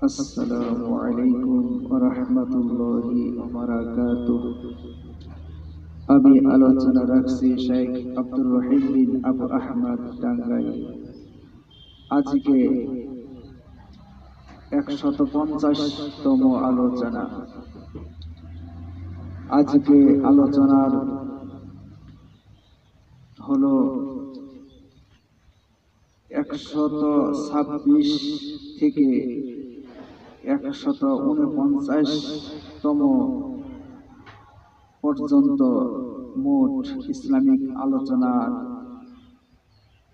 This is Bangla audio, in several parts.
আসসালামু আলাইকুম ওয়া রাহমাতুল্লাহি ওয়া বারাকাতুহু। আমি আলোচনা রাখছি শেখ আব্দুর রহিম বিন আবু আহমদ টাঙ্গাইল। আজকে 150তম আলোচনা। আজকে আলোচনার হলো 126 থেকে 149তম পর্যন্ত মোট ইসলামিক আলোচনার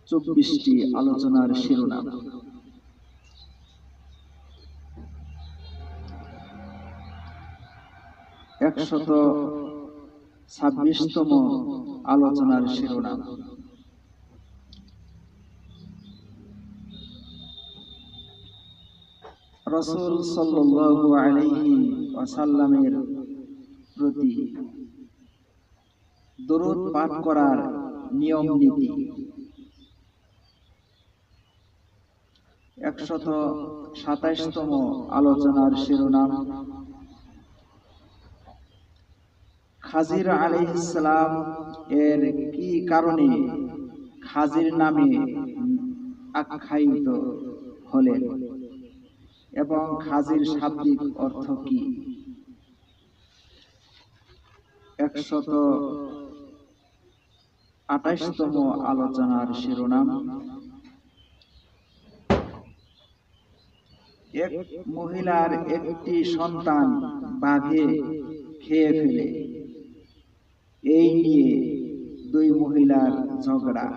24টি আলোচনার শিরোনাম। 126তম আলোচনার শিরোনাম রাসূল সাল্লাল্লাহু আলাইহি ওয়াসাল্লামের প্রতি দরুদ পাঠ করার নিয়ম নীতি। 127তম আলোচনার শিরোনাম খাজির আলাইহিস সালাম এর কি কারণে খাজির নামে আখ্যায়িত হলেন এবং খাজির শাব্দিক অর্থ কি। 128তম আলোচনার শিরোনাম এক মহিলার একটি সন্তান বাঘে খেয়ে ফেলে, এই নিয়ে দুই মহিলার ঝগড়া।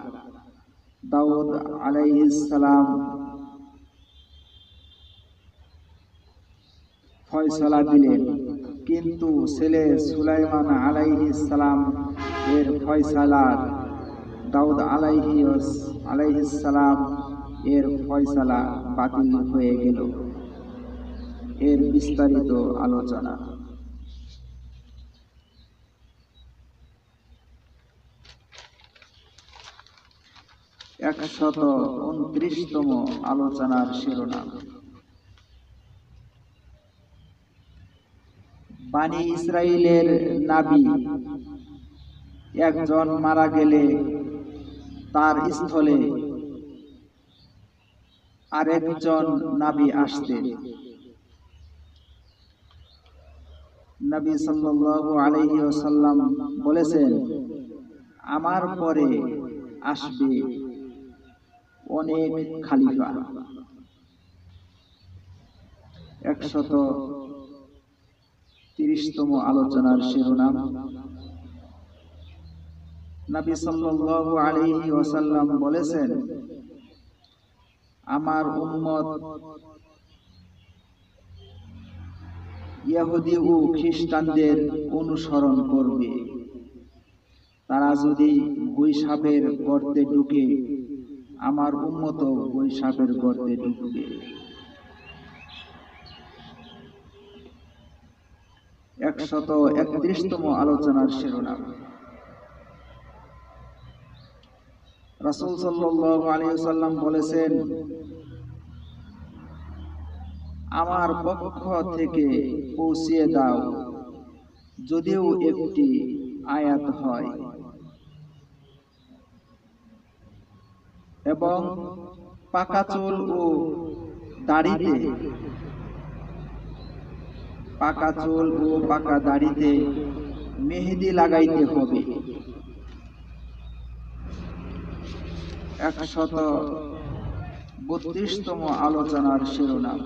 দাউদ আলাইহিস সালাম ফয়সালা দিলেন, কিন্তু ছেলে সুলাইমান আলাইহিস সালাম এর ফয়সালার দাউদ আলাইহিস সালাম এর ফয়সালা বাতিল হয়ে গেল। এর বিস্তারিত আলোচনা। 129তম আলোচনার শিরোনাম বানী ইসরাইলের নবী একজন মারা গেলে তার স্থলে আরেকজন নবী আসতেন। নবী সাল্লাল্লাহু আলাইহি ওয়াসাল্লাম বলেছেন, আমার পরে আসবে অনেক খলিফা। 130তম আলোচনার শিরোনাম নবী সাল্লাল্লাহু আলাইহি ওয়াসাল্লাম বলেছেন, আমার উম্মত ইহুদি ও খ্রিস্টানদের অনুসরণ করবে। তারা যদি বৈশাপের গর্তে ঢুকে, আমার উম্মত বৈশাপের গর্তে ঢুকবে। 131তম আলোচনার শিরোনাম রাসূল সাল্লাল্লাহু আলাইহি ওয়াসাল্লাম বলেছেন, আমার পক্ষ থেকে পৌঁছিয়ে দাও, যদিও একটি আয়াত হয়, এবং পাকা চুল ও পাকা দাড়িতে মেহেদি লাগাইতে হবে। 132তম আলোচনার শিরোনাম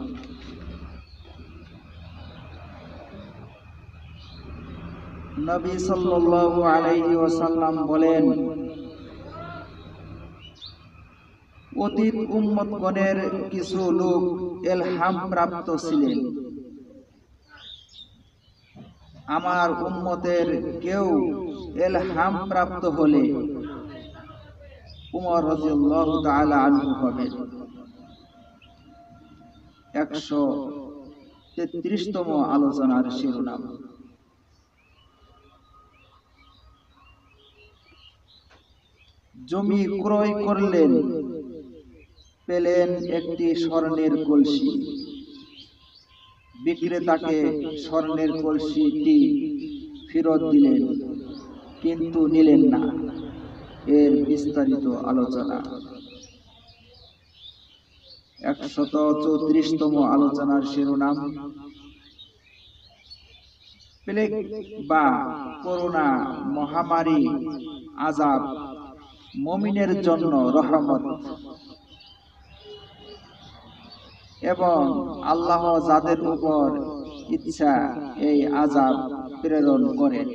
নবী সাল্লাল্লাহু আলাইহি ওয়াসাল্লাম বলেন, অতীত উম্মতগণের কিছু লোক ইলহাম প্রাপ্ত ছিলেন। আমার উম্মতের কেউ ইলহাম প্রাপ্ত হলে উমর রাদিয়াল্লাহু তাআলা আনহু হবেন। 133তম আলোচনার শিরোনাম জমি ক্রয় করলেন, পেলেন একটি স্বর্ণের কলসি। বিক্রেতাকে স্বর্ণের কলসিটি ফেরত দিলেন, কিন্তু নিলেন না। এর বিস্তারিত আলোচনা। 134তম আলোচনার শিরোনাম, প্লেগ বা করোনা মহামারী আযাব মুমিনের জন্য রহমত, এবং আল্লাহ যাদের উপর ইচ্ছা এই আযাব প্রেরণ করেন।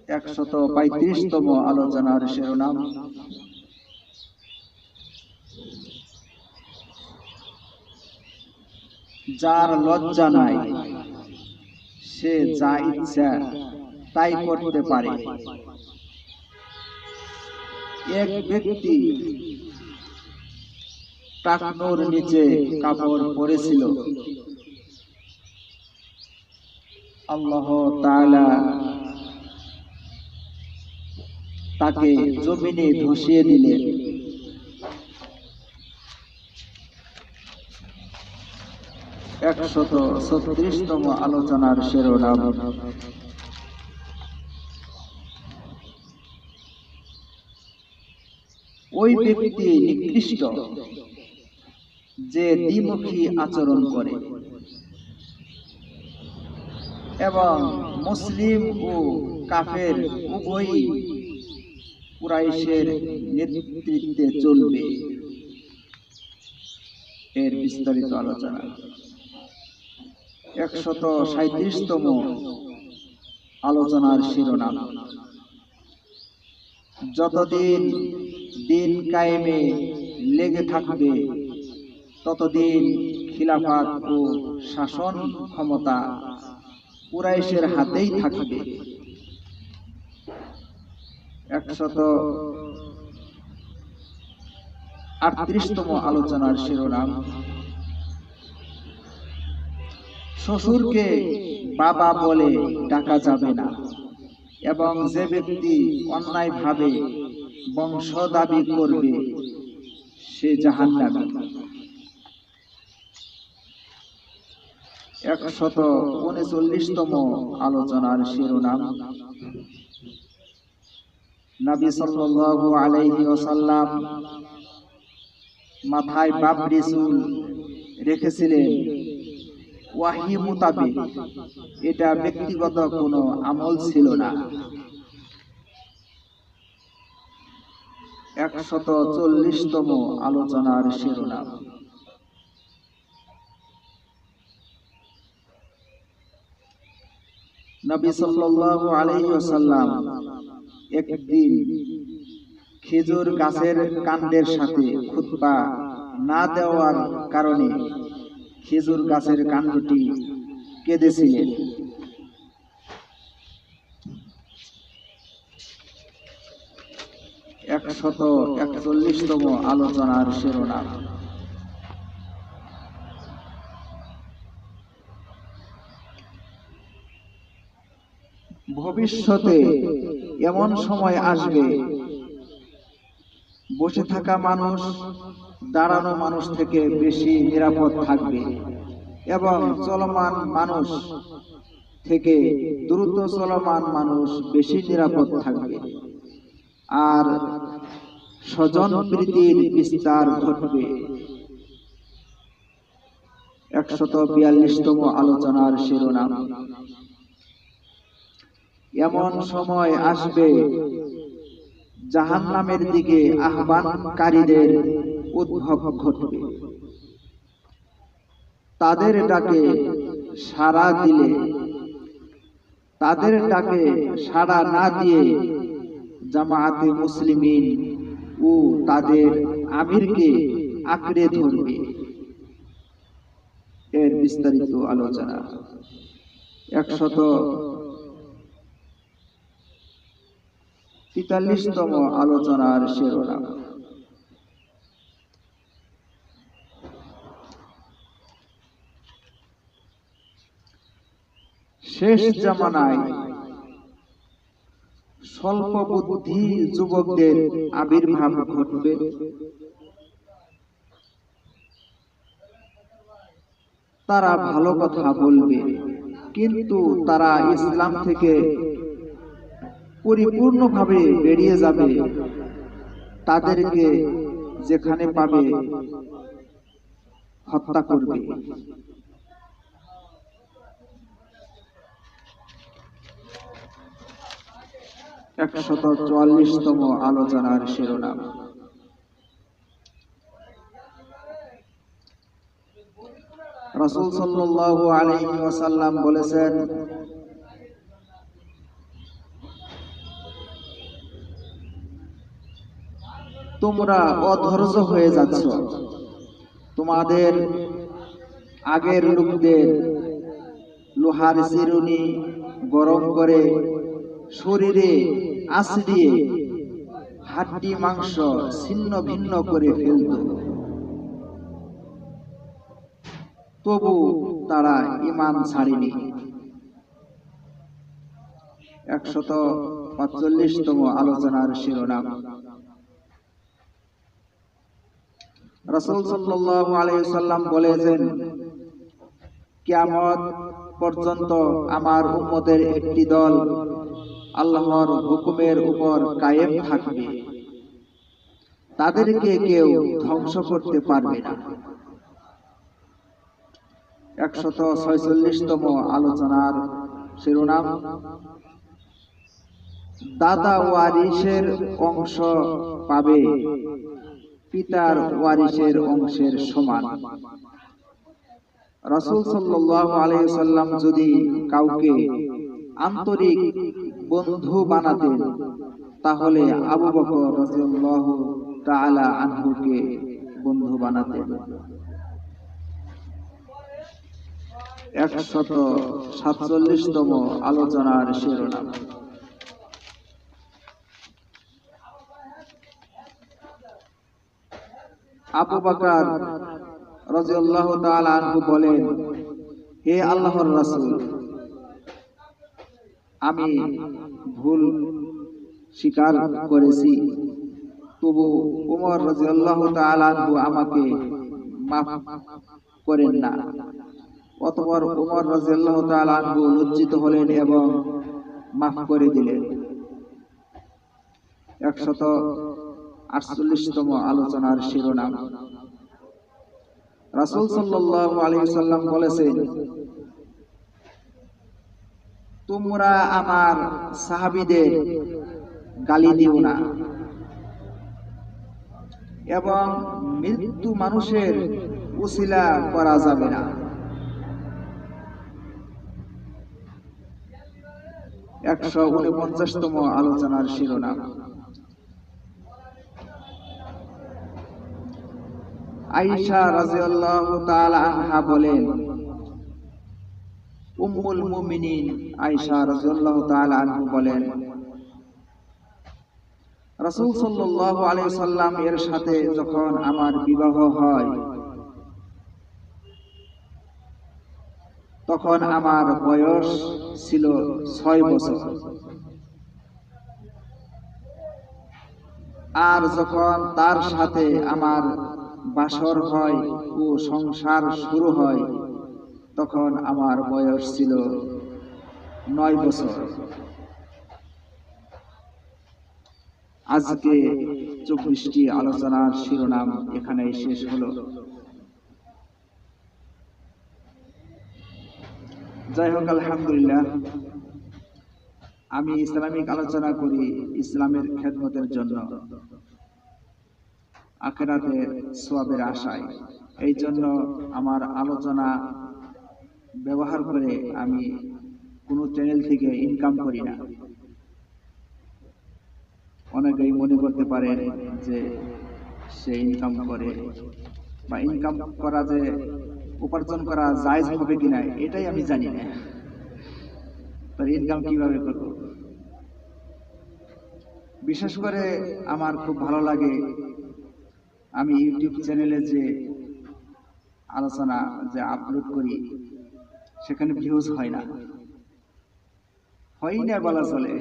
135তম আলোচনার শিরোনাম, যার লজ্জা নাই সে যা ইচ্ছা তাই করতে পারে। এক ব্যক্তি টাকনোর নিচে কাপড় পরেছিল। আল্লাহ তাআলা তাকে জমিনে ধসিয়ে দিলেন। 136তম আলোচনার শিরোনাম, ওই ব্যক্তি নিকৃষ্ট যে দ্বিমুখী আচরণ করে এবং মুসলিম ও কাফের উভয়ই কুরাইশের নেতৃত্বে চলবে। এর বিস্তারিত আলোচনা। 137তম আলোচনার শিরোনাম, যতদিন দিন কায়েমে লেগে থাকবে ততদিন খিলাফত ও শাসন ক্ষমতা কুরাইশের হাতেই থাকবে। 138তম আলোচনার শিরোনাম, শ্বশুরকে বাবা বলে ডাকা যাবে না, এবং যে ব্যক্তি অন্যায়ভাবে বংশ দাবি করবে সে জাহান্নামী। 139তম আলোচনার শিরোনাম, নবী সাল্লাল্লাহু আলাইহি ওয়াসাল্লাম মাথায় বাবরি চুল রেখেছিলেন ওয়াহী মোতাবেক। এটা ব্যক্তিগত কোনো আমল ছিল না। 140তম আলোচনার শিরোনাম, নবী সাল্লাল্লাহু আলাইহি ওয়াসাল্লাম একদিন খেজুর গাছের কাণ্ডের সাথে খুতবা না দেওয়ার কারণে খেজুর গাছের কাণ্ডটি কেঁদেছিলেন। 141তম আলোচনার শিরোনাম, ভবিষ্যতে এমন সময় আসবে বসে থাকা মানুষ দাঁড়ানো মানুষ থেকে বেশি নিরাপদ থাকবে, এবং চলমান মানুষ থেকে দ্রুত চলমান মানুষ বেশি নিরাপদ থাকবে, আর স্বজন প্রীতির বিস্তার ঘটবে। 142তম আলোচনার শিরোনাম, এমন সময় আসবে জাহান্নামের দিকে আহ্বানকারীদের উদ্ভব ঘটবে। তাদের ডাকে সাড়া না দিয়ে জামায়াতে মুসলিমিন ও তাদের আমিরকে আঁকড়ে ধরবে। এর বিস্তারিত আলোচনা। 143তম আলোচনার শিরোনাম, শেষ জামানায় স্বল্প বুদ্ধি যুবকদের আবির্ভাব ঘটবে। তারা ভালো কথা বলবে, কিন্তু তারা ইসলাম থেকে পরিপূর্ণভাবে বেরিয়ে যাবে। তাদেরকে যেখানে পাবে হত্যা করবে। 144তম আলোচনার শিরোনাম। রাসূল সাল্লাল্লাহু আলাইহি ওয়াসাল্লাম বলেছেন, তোমরা অধৈর্য হয়ে যাচ্ছ। তোমাদের আগের লোকদের লোহার চিরুনি গরম করে শরীরে আছড়িয়ে হাড্ডি মাংস ছিন্ন ভিন্ন করে ফেলত, তবু তারা ঈমান ছাড়েনি। 145তম আলোচনার শিরোনাম। রাসূল সাল্লাল্লাহু আলাইহি ওয়াসাল্লাম বলেছেন, কিয়ামত পর্যন্ত আমার উম্মতের একটি দল আল্লাহর হুকুমের উপর কায়েম থাকবে, তাদেরকে কেউ ধ্বংস করতে পারবে না। 146তম আলোচনার শিরোনাম। দাদা ওয়ারিসের অংশ পাবে পিতার ওয়ারিসের অংশের সমান। রাসূল সাল্লাল্লাহু আলাইহি ওয়াসাল্লাম যদি কাউকে আন্তরিক বন্ধু বানাতেন, তাহলে আবু বকর রাদিয়াল্লাহু তাআলা আনহুকে বন্ধু বানাতেন। 147তম আলোচনার শিরোনাম। আবু বকর রাদিয়াল্লাহু তাআলা আনহু বলেন, হে আল্লাহর রাসূল, আমি ভুল স্বীকার করেছি, তবু ওমর রাদিয়াল্লাহু তাআলা আনহু আমাকে মাফ করেন না। অতঃপর ওমর রাদিয়াল্লাহু তাআলা আনহু লজ্জিত হলেন এবং মাফ করে দিলেন। 148তম আলোচনার শিরোনাম। রাসূল সাল্লাল্লাহু আলাইহি ওয়াসাল্লাম বলেছেন, তোমরা আমার সাহাবীদের গালি দিও না, এবং মৃত্যু মানুষের উসিলা করা যাবে না। 149তম আলোচনার শিরোনাম। আয়েশা রাদিয়াল্লাহু তাআলা আনহা বলেন, উম্মুল মুমিনিন আয়েশা রাদিয়াল্লাহু তাআলা আনহা বলেন, রাসূল সাল্লাল্লাহু আলাইহি ওয়াসাল্লাম এর সাথে যখন আমার বিবাহ হয়, তখন আমার বয়স ছিল 6 বছর। আর যখন তার সাথে আমার বাসর হয় ও সংসার শুরু হয়, তখন আমার বয়স ছিল 9 বছর। আজকে 24টি আলোচনার শিরোনাম এখানেই শেষ হলো। যাই হোক, আলহামদুলিল্লাহ, আমি ইসলামিক আলোচনা করি ইসলামের খেদমতের জন্য, আখিরাতের সওয়াবের আশায়। এই জন্য আমার আলোচনা ব্যবহার করে আমি কোনো চ্যানেল থেকে ইনকাম করি না। অনেকেই মনে করতে পারেন যে সে ইনকাম করে, বা ইনকাম করা যে উপার্জন করা জায়েজ হবে কিনা এটাই আমি জানি না। তার ইনকাম কিভাবে করব? বিশেষ করে আমার খুব ভালো লাগে, আমি ইউটিউব চ্যানেলে যে আলোচনা যে আপলোড করি, সেখানে ভিউজ হয় না বলা চলে।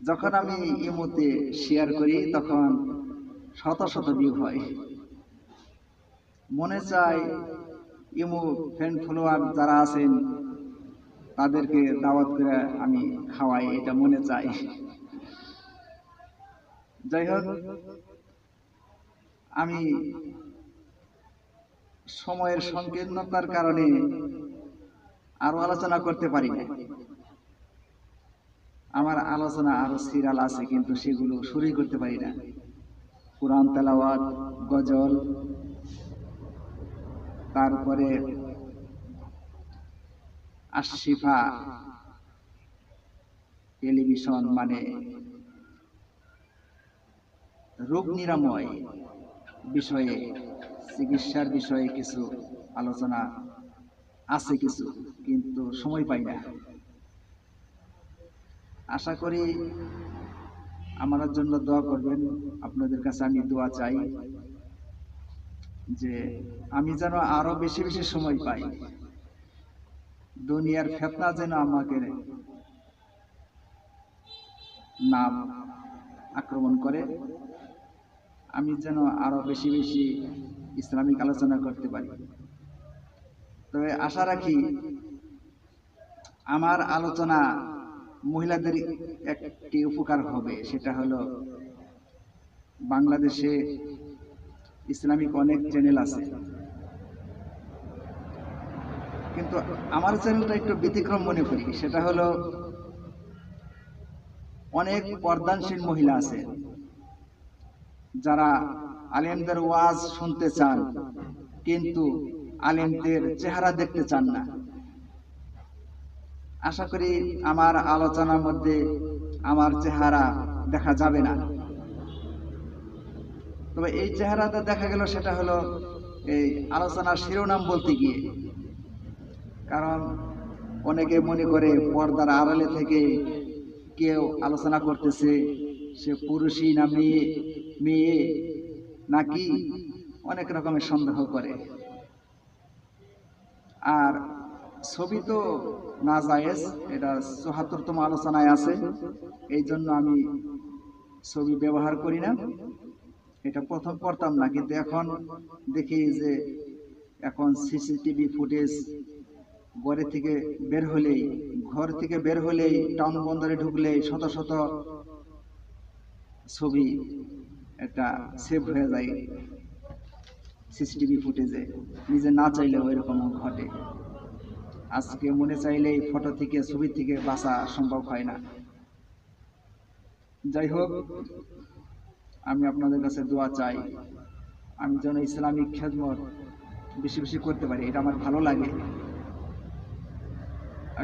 যখন আমি ইমোতে শেয়ার করি, তখন শত শত ভিউ হয়। মনে চায় ইমো ফ্রেন্ড ফলোয়ার যারা আছেন তাদেরকে দাওয়াত করে আমি খাওয়াই, এটা মনে চাই। যাই হোক, আমি সময়ের সংকীর্ণতার কারণে আরো আলোচনা করতে পারি না। আমার আলোচনা আরো সিরিয়াল আছে, কিন্তু সেগুলো শুরুই করতে পারি না। কোরআন তেলাওয়াত, গজল, তারপরে আশিফা টেলিভিশন, মানে রোগ নিরাময় বিষয়ে, চিকিৎসার বিষয়ে কিছু আলোচনা আছে কিছু, কিন্তু সময় পাই না। আশা করি আমার জন্য দোয়া করবেন। আপনাদের কাছে আমি দোয়া চাই যে আমি যেন আরো বেশি বেশি সময় পাই। দুনিয়ার ফিতনা যেন আমাকে না আক্রমণ করে, আমি যেন আরো বেশি বেশি ইসলামিক আলোচনা করতে পারি। তবে আশা রাখি আমার আলোচনা মহিলাদের একটি উপকার হবে। সেটা হলো, বাংলাদেশে ইসলামিক অনেক চ্যানেল আছে, কিন্তু আমার চ্যানেলটা একটু ব্যতিক্রম মনে করি। সেটা হলো, অনেক পর্দানশীল মহিলা আছে যারা আলেমদের ওয়াজ শুনতে চান, কিন্তু আলেমদের চেহারা দেখতে চান না। আশা করি আমার আলোচনার মধ্যে আমার চেহারা দেখা যাবে না। তবে এই চেহারাটা দেখা গেল, সেটা হলো এই আলোচনার শিরোনাম বলতে গিয়ে। কারণ অনেকে মনে করে পর্দার আড়ালে থেকে কেউ আলোচনা করতেছে, সে পুরুষই না মেয়ে, মেয়ে নাকি, অনেক রকমের সন্দেহ করে। আর ছবি তো না জায়েজ, এটা ৭৪তম আলোচনায় আছে, এই জন্য আমি ছবি ব্যবহার করি না। এটা প্রথম করতাম না, কিন্তু এখন দেখি যে এখন সিসিটিভি ফুটেজ ঘর থেকে বের হলেই টাউন বন্দরে ঢুকলেই শত শত ছবি এটা সেভ হয়ে যায় সিসিটিভি ফুটেজে, নিজে না চাইলেও এরকম ঘটে। আজকে মনে চাইলেই ফটো থেকে, ছবি থেকে বাঁচা সম্ভব হয় না। যাই হোক, আমি আপনাদের কাছে দোয়া চাই, আমি যেন ইসলামিক খেদমত বেশি বেশি করতে পারি, এটা আমার ভালো লাগে।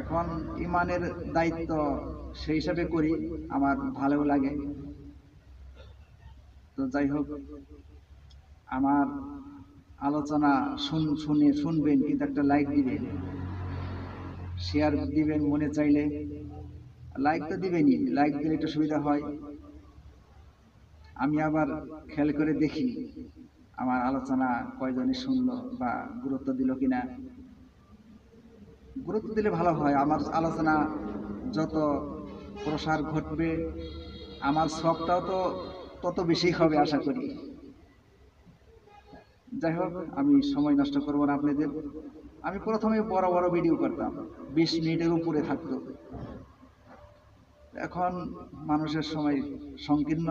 এখন ইমানের দায়িত্ব সেই হিসাবে করি, আমার ভালো লাগে। তো যাই হোক, আমার আলোচনা শুনবেন, কিন্তু একটা লাইক দিবেন, শেয়ার দিবেন, মনে চাইলে লাইক তো দিবেনই। লাইক দিলে একটু সুবিধা হয়। আমি আবার খেয়াল করে দেখি আমার আলোচনা কয়জনে শুনলো বা গুরুত্ব দিল কিনা। গুরুত্ব দিলে ভালো হয়। আমার আলোচনা যত প্রসার ঘটবে, আমার সবটাও তো তত বেশি হবে আশা করি। যাই হোক, আমি সময় নষ্ট করবো না আপনাদের। আমি প্রথমে বড় বড় ভিডিও করতাম, 20 মিনিটের উপরে থাকতো। এখন মানুষের সময় সংকীর্ণ,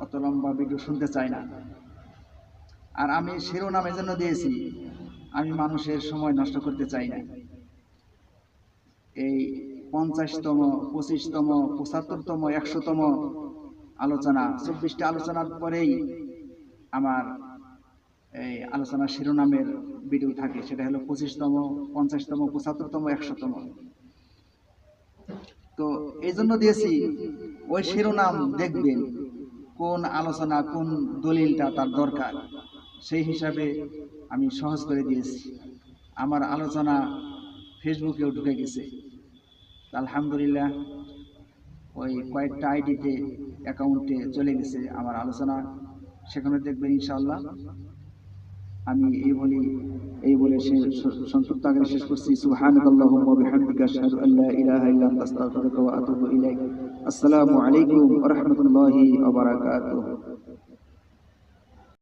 অত লম্বা ভিডিও শুনতে চায় না। আর আমি শিরোনাম এজন্য দিয়েছি, আমি মানুষের সময় নষ্ট করতে চাই না। এই 50তম, 25তম, 75তম, 100তম আলোচনা, 24টা আলোচনার পরেই আমার এই আলোচনার শিরোনামের ভিডিও থাকে। সেটা হলো 25তম, 50তম, 75তম, 100তম। তো এই জন্য দিয়েছি, ওই শিরোনাম দেখবেন কোন আলোচনা, কোন দলিলটা তার দরকার, সেই হিসাবে আমি সহজ করে দিয়েছি। আমার আলোচনা ফেসবুকেও ঢুকে গেছে, আলহামদুলিল্লাহ। ওই কয়েকটা আইডিতে, অ্যাকাউন্টে চলে গেছে আমার আলোচনা, সেখানে দেখবেন ইনশাআল্লাহ। আমি এই বলে সংক্ষিপ্ত আকারে শেষ করছি। সুবহানাকাল্লাহুম্মা ওয়া বিহামদিকা আশহাদু আল্লা ইলাহা ইল্লা আনতা আস্তাগফিরুকা ওয়া আতুবু ইলাইক। আসসালামু আলাইকুম ওয়া রাহমাতুল্লাহি ওয়া বারাকাতুহু।